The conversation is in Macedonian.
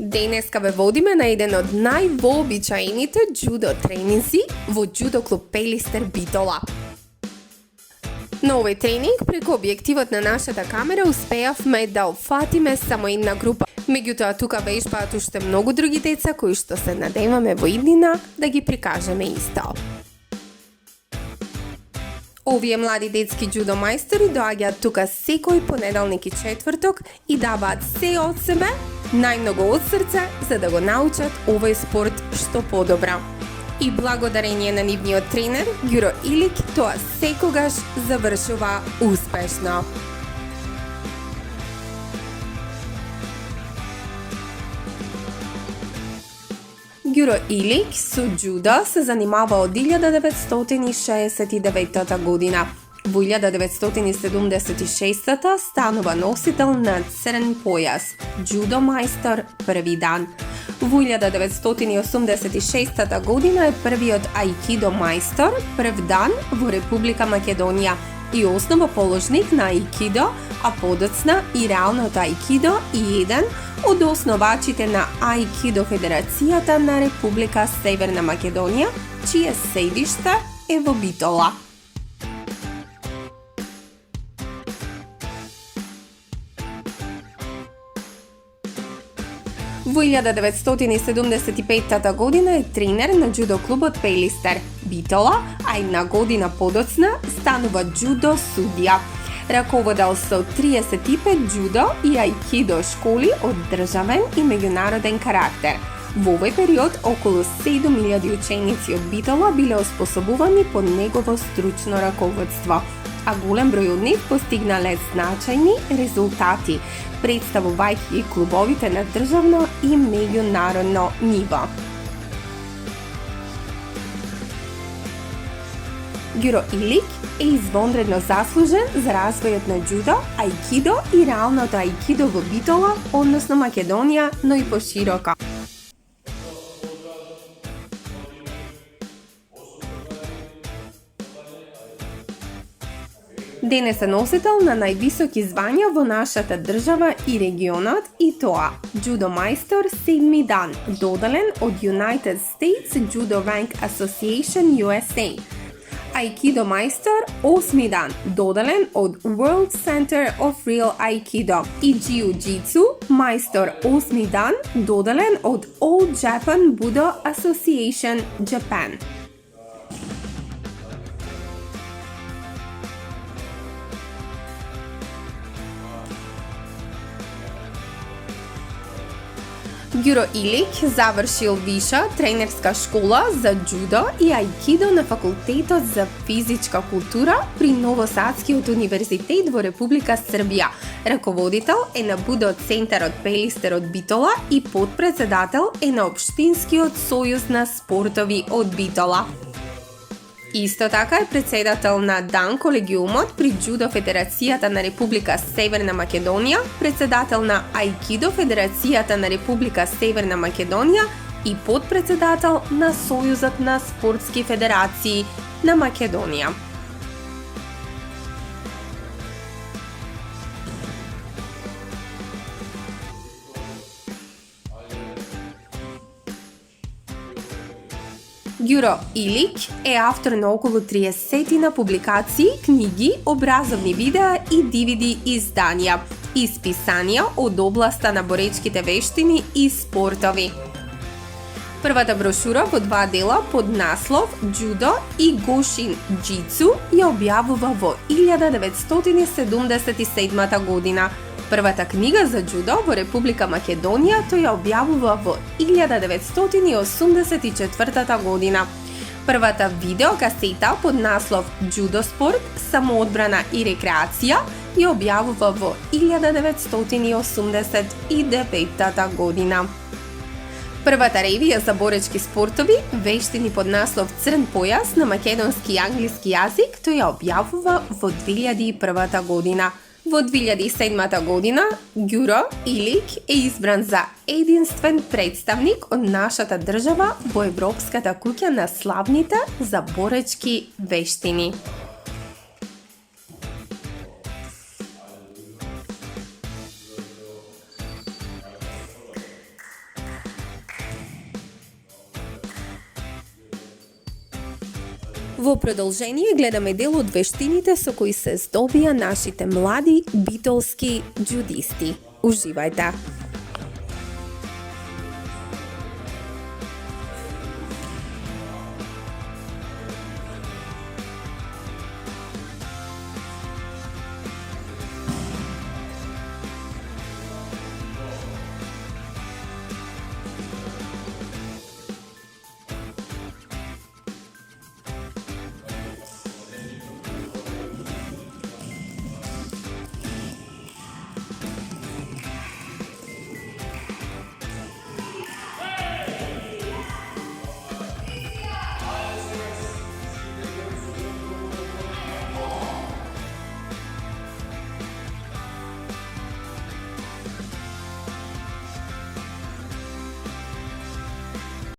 Денеска ве водиме на еден од највообичаените џудо тренинзи во џудо клуб Пелистер Битола. На овој тренинг преку објективот на нашата камера успеавме да опфатиме само една група. Меѓутоа тука вежбаат уште многу други деца кои што се надеваме во иднина да ги прикажеме исто. Овие млади детски џудо мајстори доаѓаат тука секој понеделник и четврток и дабаат се од себе, најмногу од срце, за да го научат овој спорт што подобро. И благодарение на нивниот тренер, Ѓуро Илик, тоа секогаш завршува успешно. Ѓуро Илик со џудо се занимава од 1969 година. Во 1976 станува носител на црен појас, џудо мајстор први дан. Во 1986 година е првиот аикидо мајстор прв дан во Република Македонија и основоположник на аикидо, а подоцна и реалното аикидо и еден од основачите на Аикидо Федерацијата на Република Северна Македонија, чие седиште е во Битола. Во 1975 година е тренер на џудо клубот Пелистер Битола, а една година подоцна станува џудо судија. Раководел со 35 џудо и аикидо школи од државен и меѓународен карактер. Во овој период околу 7000 ученици од Битола биле оспособувани под негово стручно раководство, а голем број од нив постигнале значајни резултати, представувајќи клубовите на државно и меѓународно ниво. Ѓуро Илик е извонредно заслужен за развојот на џудо, аикидо и реалното аикидо во Битола, односно Македонија, но и пошироко. Денес е носител на највисоки звања во нашата држава и регионот, и тоа џудо мајстор 7 дан, доделен од United States Judo Rank Association USA. Аикидо мајстор 8 дан, доделен од World Center of Real Aikido, и Jiu-Jitsu мајстор 8 дан, доделен од All Japan Budo Association Japan. Ѓуро Илик завршил виша тренерска школа за џудо и аикидо на факултетот за физичка култура при Новосадскиот универзитет во Република Србија. Раководител е на Будо центарот Пелистер од Битола и подпредседател е на Општинскиот сојуз на спортови од Битола. Исто така е председател на дан колегиумот при џудо Федерацијата на Република Северна Македонија, председател на Аикидо Федерацијата на Република Северна Македонија и подпредседател на Сојузот на спортски федерации на Македонија. Ѓуро Илик е автор на околу 30 на публикации, книги, образовни видеа и DVD изданија, исписанија од областа на боречките вештини и спортови. Првата брошура во 2 дела под наслов Џудо и Гошин џицу ја објавува во 1977 година. Првата книга за џудо во Република Македонија тој ја објавува во 1984 година. Првата видеокасета под наслов Џудо спорт, самоодбрана и рекреација ја објавува во 1989 година. Првата ревија за боречки спортови, вештини под наслов Црн појас на македонски и англиски јазик, тој ја објавува во 2001 година. Во 2007 година, Ѓуро Илик е избран за единствен представник од нашата држава во Европската куќа на славните за боречки вештини. Во продолжение гледаме дел од вештините со кои се здобија нашите млади битолски џудисти. Уживајте!